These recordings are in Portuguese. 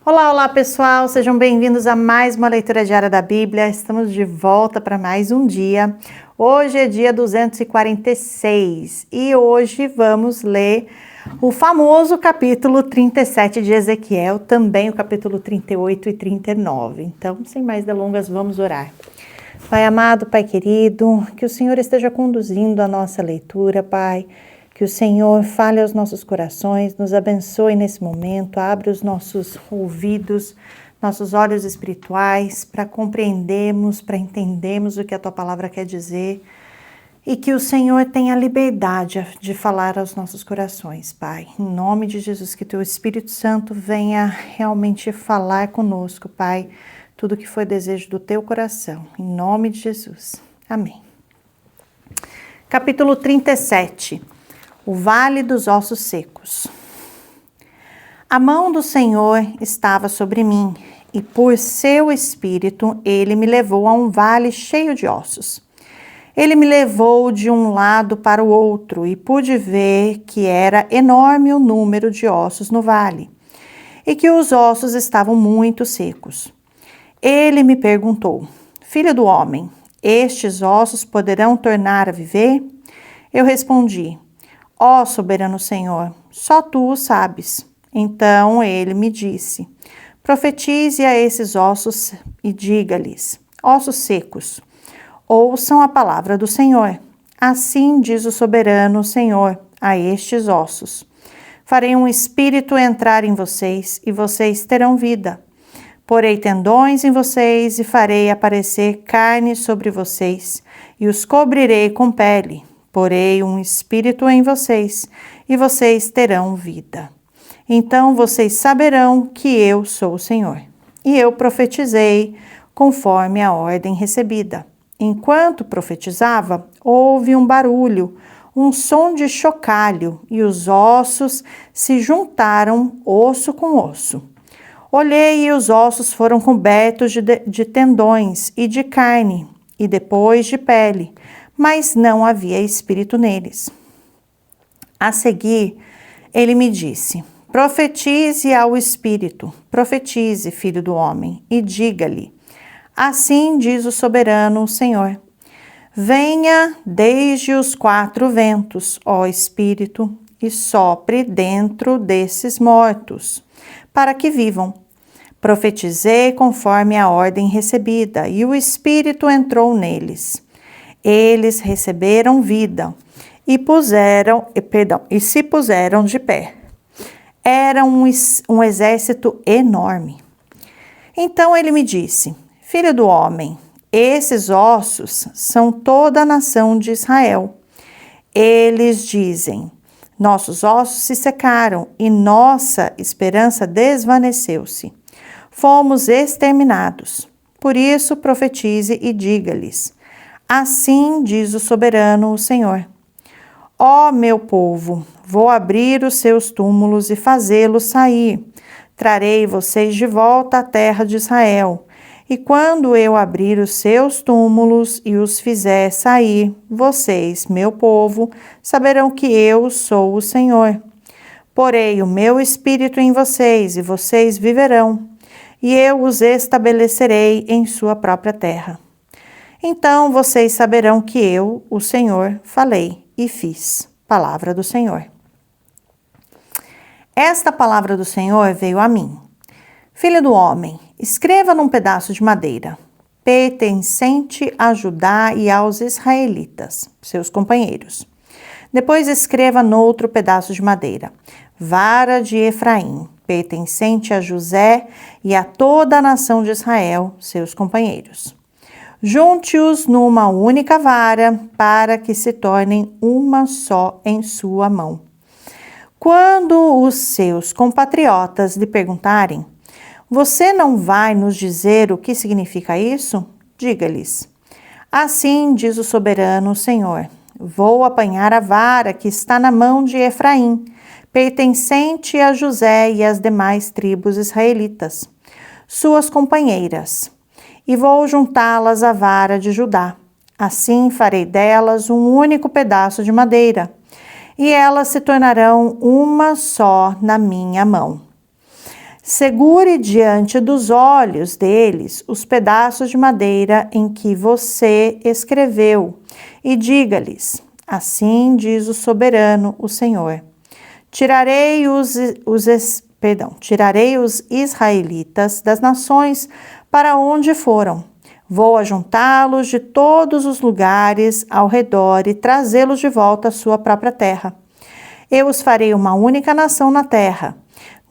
Olá, olá pessoal, sejam bem-vindos a mais uma leitura diária da Bíblia. Estamos de volta para mais um dia. Hoje é dia 246 e hoje vamos ler o famoso capítulo 37 de Ezequiel, também o capítulo 38 e 39. Então, sem mais delongas, vamos orar. Pai amado, Pai querido, que o Senhor esteja conduzindo a nossa leitura, Pai. Que o Senhor fale aos nossos corações, nos abençoe nesse momento, abre os nossos ouvidos, nossos olhos espirituais para compreendermos, para entendermos o que a Tua Palavra quer dizer e que o Senhor tenha liberdade de falar aos nossos corações, Pai. Em nome de Jesus, que Teu Espírito Santo venha realmente falar conosco, Pai, tudo que foi desejo do Teu coração. Em nome de Jesus. Amém. Capítulo 37. O Vale dos Ossos Secos. A mão do Senhor estava sobre mim, e por seu espírito ele me levou a um vale cheio de ossos. Ele me levou de um lado para o outro, e pude ver que era enorme o número de ossos no vale, e que os ossos estavam muito secos. Ele me perguntou: Filho do homem, estes ossos poderão tornar a viver? Eu respondi: Ó soberano Senhor, só tu o sabes. Então ele me disse: Profetize a esses ossos e diga-lhes: Ossos secos, ouçam a palavra do Senhor. Assim diz o soberano Senhor a estes ossos: Farei um espírito entrar em vocês e vocês terão vida. Porei tendões em vocês e farei aparecer carne sobre vocês e os cobrirei com pele. Porei um espírito em vocês, e vocês terão vida. Então vocês saberão que eu sou o Senhor. E eu profetizei conforme a ordem recebida. Enquanto profetizava, houve um barulho, um som de chocalho, e os ossos se juntaram osso com osso. Olhei e os ossos foram cobertos de tendões e de carne, e depois de pele, mas não havia espírito neles. A seguir, ele me disse: Profetize ao espírito, profetize, filho do homem, e diga-lhe: Assim diz o soberano Senhor: Venha desde os quatro ventos, ó espírito, e sopre dentro desses mortos, para que vivam. Profetizei conforme a ordem recebida, e o espírito entrou neles. Eles receberam vida e se puseram de pé. Era um exército enorme. Então ele me disse: Filho do homem, esses ossos são toda a nação de Israel. Eles dizem: Nossos ossos se secaram e nossa esperança desvaneceu-se. Fomos exterminados. Por isso profetize e diga-lhes: Assim diz o soberano, o Senhor: Ó meu povo, vou abrir os seus túmulos e fazê-los sair. Trarei vocês de volta à terra de Israel. E quando eu abrir os seus túmulos e os fizer sair, vocês, meu povo, saberão que eu sou o Senhor. Porei o meu espírito em vocês e vocês viverão, e eu os estabelecerei em sua própria terra. Então vocês saberão que eu, o Senhor, falei e fiz. Palavra do Senhor. Esta palavra do Senhor veio a mim. Filho do homem, escreva num pedaço de madeira, pertencente a Judá e aos israelitas, seus companheiros. Depois escreva noutro pedaço de madeira, vara de Efraim, pertencente a José e a toda a nação de Israel, seus companheiros. Junte-os numa única vara, para que se tornem uma só em sua mão. Quando os seus compatriotas lhe perguntarem: Você não vai nos dizer o que significa isso? Diga-lhes: Assim diz o soberano Senhor: Vou apanhar a vara que está na mão de Efraim, pertencente a José e às demais tribos israelitas, suas companheiras, e vou juntá-las à vara de Judá. Assim farei delas um único pedaço de madeira, e elas se tornarão uma só na minha mão. Segure diante dos olhos deles os pedaços de madeira em que você escreveu e diga-lhes: assim diz o soberano, o Senhor. Tirarei os israelitas das nações para onde foram. Vou ajuntá-los de todos os lugares ao redor e trazê-los de volta à sua própria terra. Eu os farei uma única nação na terra.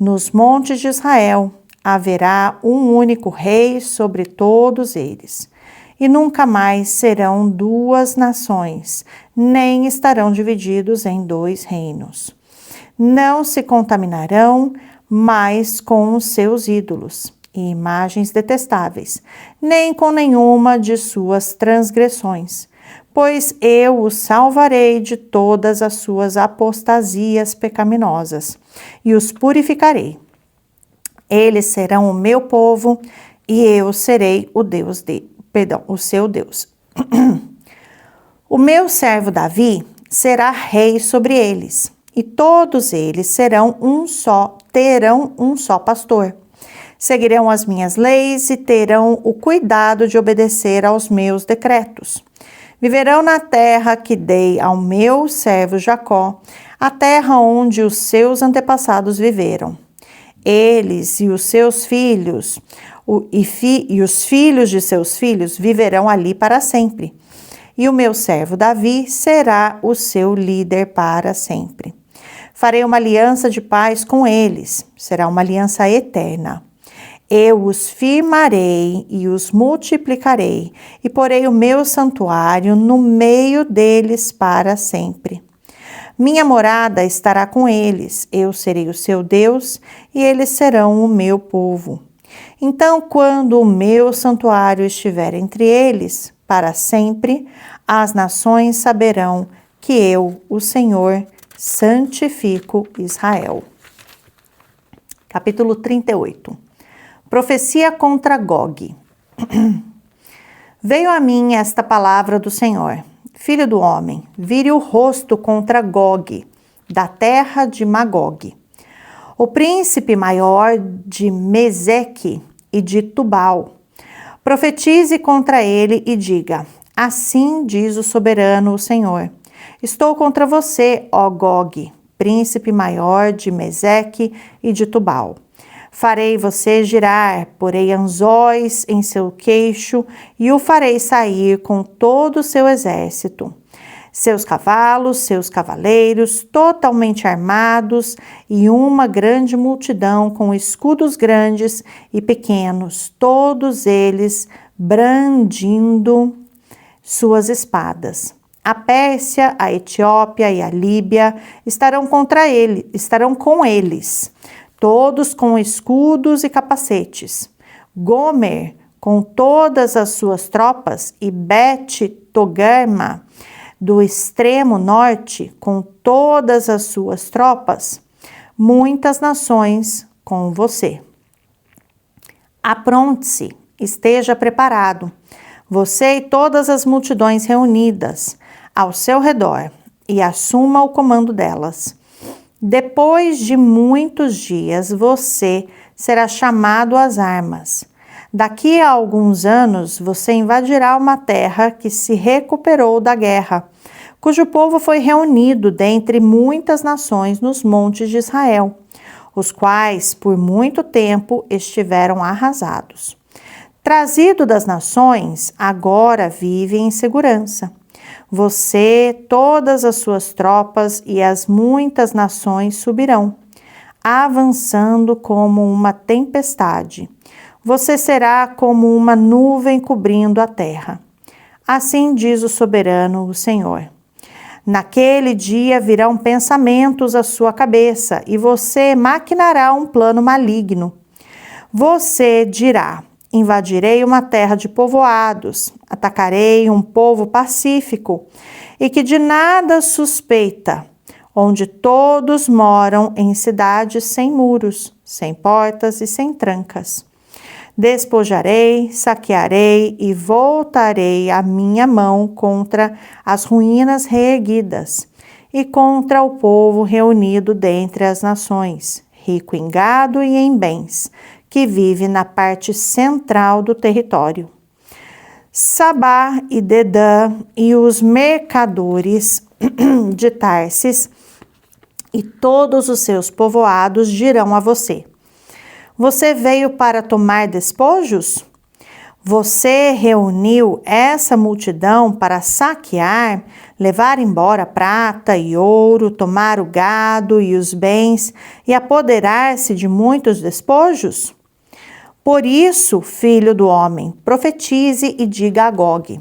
Nos montes de Israel haverá um único rei sobre todos eles. E nunca mais serão duas nações, nem estarão divididos em dois reinos. Não se contaminarão mais com os seus ídolos e imagens detestáveis, nem com nenhuma de suas transgressões, pois eu os salvarei de todas as suas apostasias pecaminosas e os purificarei. Eles serão o meu povo e eu serei o seu Deus. O meu servo Davi será rei sobre eles, e todos eles terão um só pastor. Seguirão as minhas leis e terão o cuidado de obedecer aos meus decretos. Viverão na terra que dei ao meu servo Jacó, a terra onde os seus antepassados viveram. Eles e os seus filhos, e os filhos de seus filhos viverão ali para sempre. E o meu servo Davi será o seu líder para sempre. Farei uma aliança de paz com eles, será uma aliança eterna. Eu os firmarei e os multiplicarei, e porei o meu santuário no meio deles para sempre. Minha morada estará com eles, eu serei o seu Deus, e eles serão o meu povo. Então, quando o meu santuário estiver entre eles, para sempre, as nações saberão que eu, o Senhor, santifico Israel. Capítulo 38. Profecia contra Gog. Veio a mim esta palavra do Senhor. Filho do homem, vire o rosto contra Gog, da terra de Magog, o príncipe maior de Meseque e de Tubal. Profetize contra ele e diga: assim diz o soberano, o Senhor. Estou contra você, ó Gog, príncipe maior de Meseque e de Tubal. Farei você girar, porei anzóis em seu queixo e o farei sair com todo o seu exército. Seus cavalos, seus cavaleiros, totalmente armados, e uma grande multidão com escudos grandes e pequenos, todos eles brandindo suas espadas. A Pérsia, a Etiópia e a Líbia estarão com eles, todos com escudos e capacetes. Gomer, com todas as suas tropas, e Bet-Togarma, do extremo norte, com todas as suas tropas, muitas nações com você. Apronte-se, esteja preparado, você e todas as multidões reunidas ao seu redor, e assuma o comando delas. Depois de muitos dias, você será chamado às armas. Daqui a alguns anos, você invadirá uma terra que se recuperou da guerra, cujo povo foi reunido dentre muitas nações nos montes de Israel, os quais por muito tempo estiveram arrasados. Trazido das nações, agora vive em segurança. Você, todas as suas tropas e as muitas nações subirão, avançando como uma tempestade. Você será como uma nuvem cobrindo a terra. Assim diz o soberano, o Senhor. Naquele dia virão pensamentos à sua cabeça e você maquinará um plano maligno. Você dirá: invadirei uma terra de povoados, atacarei um povo pacífico e que de nada suspeita, onde todos moram em cidades sem muros, sem portas e sem trancas. Despojarei, saquearei e voltarei a minha mão contra as ruínas reerguidas e contra o povo reunido dentre as nações, rico em gado e em bens, que vive na parte central do território. Sabá e Dedã e os mercadores de Tarsis e todos os seus povoados dirão a você: você veio para tomar despojos? Você reuniu essa multidão para saquear, levar embora prata e ouro, tomar o gado e os bens e apoderar-se de muitos despojos? Por isso, filho do homem, profetize e diga a Gog: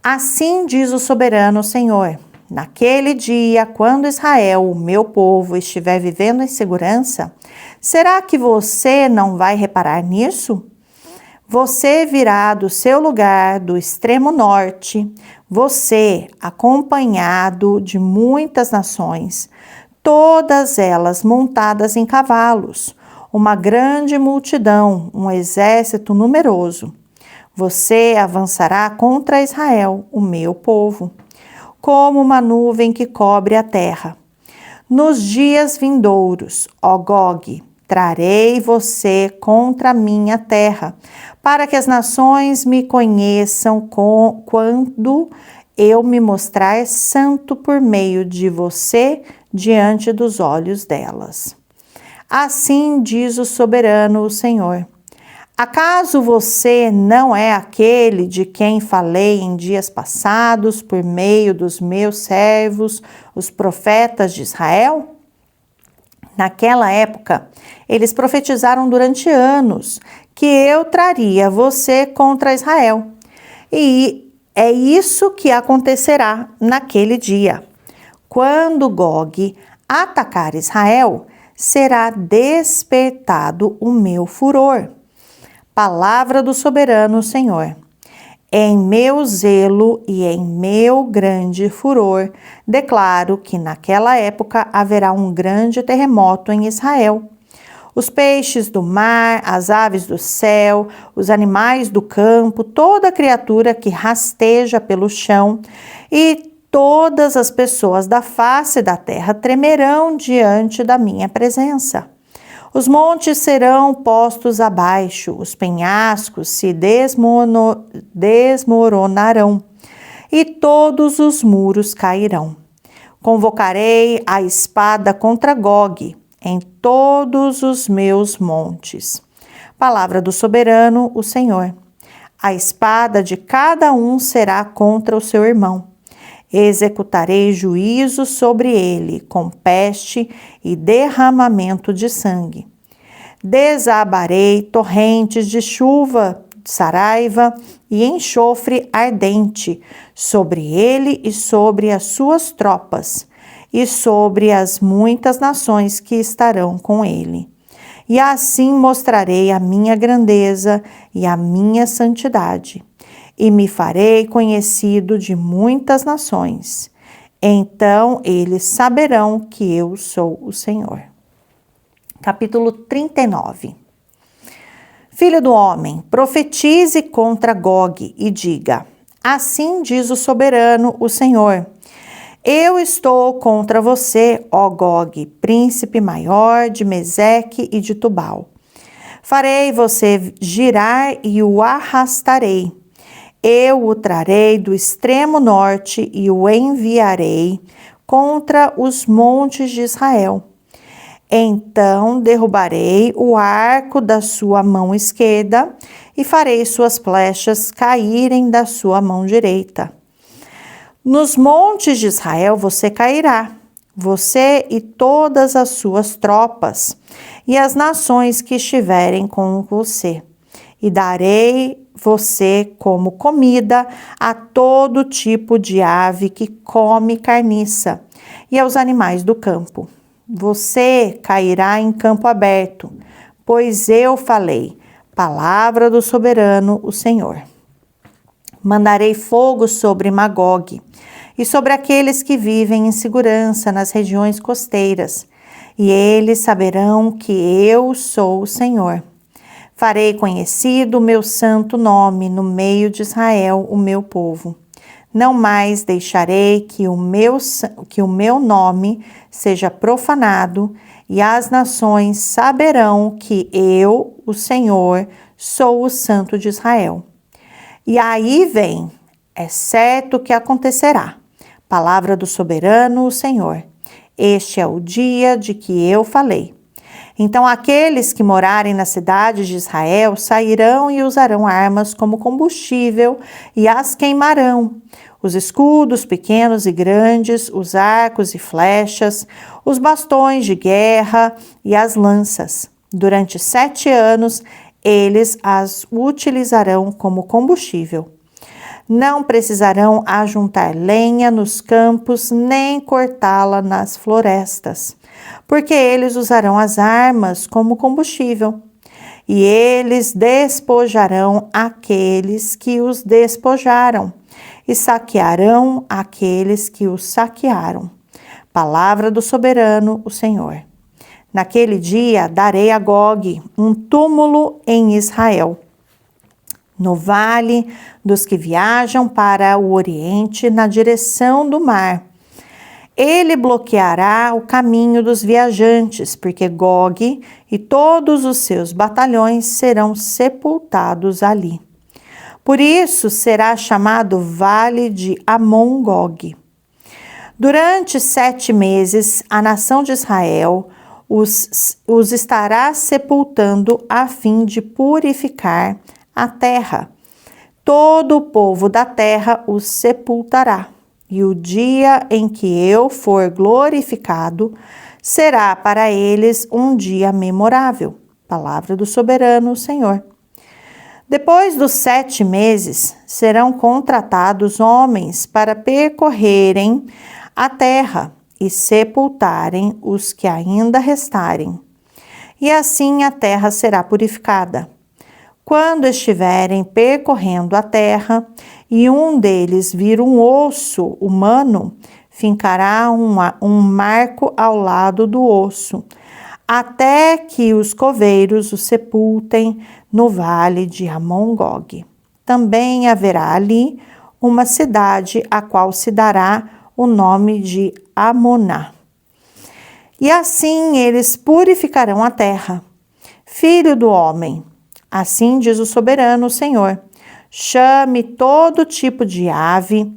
assim diz o soberano Senhor: naquele dia, quando Israel, o meu povo, estiver vivendo em segurança, será que você não vai reparar nisso? Você virá do seu lugar do extremo norte, você, acompanhado de muitas nações, todas elas montadas em cavalos, uma grande multidão, um exército numeroso. Você avançará contra Israel, o meu povo, como uma nuvem que cobre a terra. Nos dias vindouros, ó Gog, trarei você contra a minha terra, para que as nações me conheçam quando eu me mostrar santo por meio de você diante dos olhos delas. Assim diz o soberano, o Senhor: acaso você não é aquele de quem falei em dias passados por meio dos meus servos, os profetas de Israel? Naquela época, eles profetizaram durante anos que eu traria você contra Israel. E é isso que acontecerá naquele dia. Quando Gog atacar Israel, será despertado o meu furor. Palavra do soberano Senhor. Em meu zelo e em meu grande furor, declaro que naquela época haverá um grande terremoto em Israel. Os peixes do mar, as aves do céu, os animais do campo, toda criatura que rasteja pelo chão e todas as pessoas da face da terra tremerão diante da minha presença. Os montes serão postos abaixo, os penhascos se desmoronarão e todos os muros cairão. Convocarei a espada contra Gog em todos os meus montes. Palavra do soberano, o Senhor. A espada de cada um será contra o seu irmão. Executarei juízo sobre ele, com peste e derramamento de sangue. Desabarei torrentes de chuva, saraiva e enxofre ardente sobre ele e sobre as suas tropas, e sobre as muitas nações que estarão com ele. E assim mostrarei a minha grandeza e a minha santidade, e me farei conhecido de muitas nações. Então eles saberão que eu sou o Senhor. Capítulo 39. Filho do homem, profetize contra Gog e diga: assim diz o soberano, o Senhor: eu estou contra você, ó Gog, príncipe maior de Meseque e de Tubal. Farei você girar e o arrastarei. Eu o trarei do extremo norte e o enviarei contra os montes de Israel. Então derrubarei o arco da sua mão esquerda e farei suas flechas caírem da sua mão direita. Nos montes de Israel você cairá, você e todas as suas tropas, e as nações que estiverem com você. E darei você como comida a todo tipo de ave que come carniça e aos animais do campo. Você cairá em campo aberto, pois eu falei, palavra do soberano, o Senhor. Mandarei fogo sobre Magog e sobre aqueles que vivem em segurança nas regiões costeiras, e eles saberão que eu sou o Senhor. Farei conhecido o meu santo nome no meio de Israel, o meu povo. Não mais deixarei que o meu nome seja profanado, e as nações saberão que eu, o Senhor, sou o Santo de Israel. E aí vem, é certo que acontecerá. Palavra do soberano, o Senhor. Este é o dia de que eu falei. Então aqueles que morarem na cidade de Israel sairão e usarão armas como combustível e as queimarão. Os escudos pequenos e grandes, os arcos e flechas, os bastões de guerra e as lanças. Durante 7 anos, eles as utilizarão como combustível. Não precisarão ajuntar lenha nos campos, nem cortá-la nas florestas, porque eles usarão as armas como combustível. E eles despojarão aqueles que os despojaram, e saquearão aqueles que os saquearam. Palavra do soberano, o Senhor. Naquele dia darei a Gog um túmulo em Israel, no vale dos que viajam para o Oriente na direção do mar. Ele bloqueará o caminho dos viajantes, porque Gog e todos os seus batalhões serão sepultados ali. Por isso será chamado Vale de Amon-Gog. Durante 7 meses, a nação de Israel os estará sepultando a fim de purificar a terra. Todo o povo da terra os sepultará, e o dia em que eu for glorificado será para eles um dia memorável. Palavra do soberano, Senhor. Depois dos 7 meses, serão contratados homens para percorrerem a terra e sepultarem os que ainda restarem. E assim a terra será purificada. Quando estiverem percorrendo a terra e um deles vir um osso humano, fincará um marco ao lado do osso, até que os coveiros o sepultem no vale de Amon-Gog. Também haverá ali uma cidade a qual se dará o nome de Amoná. E assim eles purificarão a terra. Filho do homem, assim diz o soberano Senhor, chame todo tipo de ave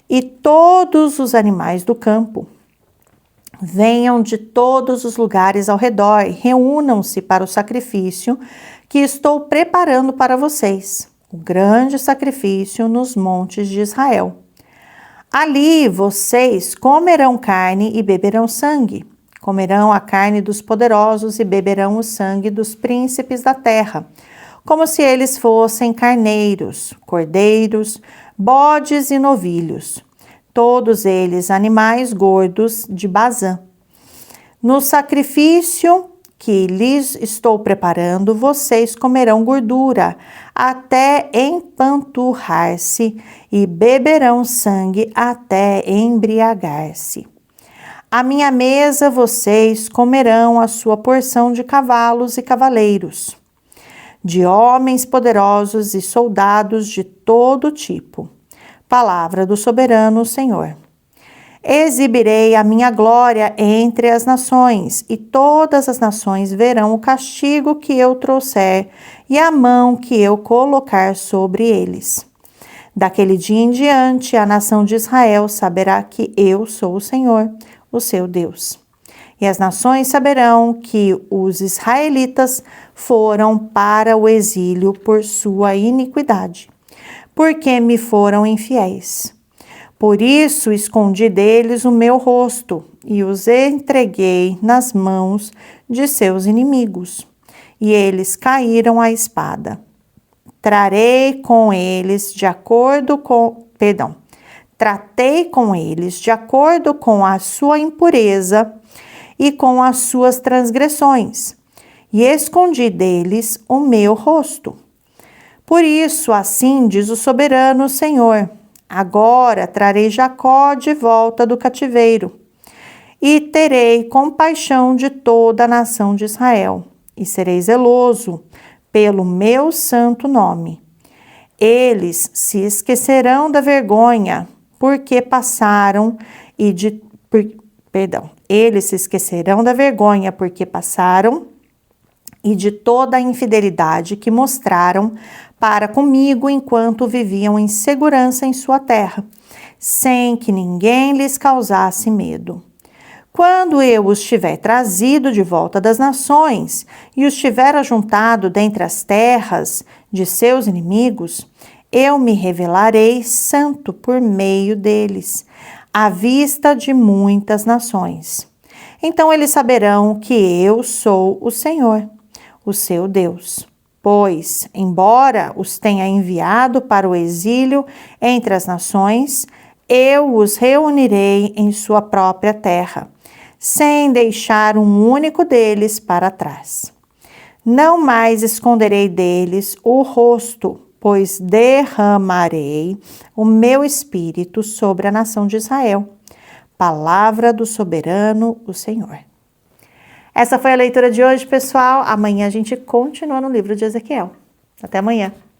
e todos os animais do campo. Venham de todos os lugares ao redor e reúnam-se para o sacrifício que estou preparando para vocês, o grande sacrifício nos montes de Israel. Ali vocês comerão carne e beberão sangue. Comerão a carne dos poderosos e beberão o sangue dos príncipes da terra, como se eles fossem carneiros, cordeiros, bodes e novilhos, todos eles animais gordos de Bazã. No sacrifício que lhes estou preparando, vocês comerão gordura até empanturrar-se e beberão sangue até embriagar-se. À minha mesa vocês comerão a sua porção de cavalos e cavaleiros, de homens poderosos e soldados de todo tipo. Palavra do soberano Senhor. Exibirei a minha glória entre as nações, e todas as nações verão o castigo que eu trouxer e a mão que eu colocar sobre eles. Daquele dia em diante, a nação de Israel saberá que eu sou o Senhor, o seu Deus. E as nações saberão que os israelitas foram para o exílio por sua iniquidade, porque me foram infiéis. Por isso escondi deles o meu rosto e os entreguei nas mãos de seus inimigos, e eles caíram à espada. Tratei com eles de acordo com a sua impureza e com as suas transgressões, e escondi deles o meu rosto. Por isso, assim diz o soberano Senhor, agora trarei Jacó de volta do cativeiro, e terei compaixão de toda a nação de Israel, e serei zeloso pelo meu santo nome. Eles se esquecerão da vergonha, porque passaram Eles se esquecerão da vergonha porque passaram e de toda a infidelidade que mostraram para comigo enquanto viviam em segurança em sua terra, sem que ninguém lhes causasse medo. Quando eu os tiver trazido de volta das nações e os tiver ajuntado dentre as terras de seus inimigos, eu me revelarei santo por meio deles, à vista de muitas nações. Então eles saberão que eu sou o Senhor, o seu Deus. Pois, embora os tenha enviado para o exílio entre as nações, eu os reunirei em sua própria terra, sem deixar um único deles para trás. Não mais esconderei deles o rosto, pois derramarei o meu espírito sobre a nação de Israel. Palavra do soberano, o Senhor. Essa foi a leitura de hoje, pessoal. Amanhã a gente continua no livro de Ezequiel. Até amanhã.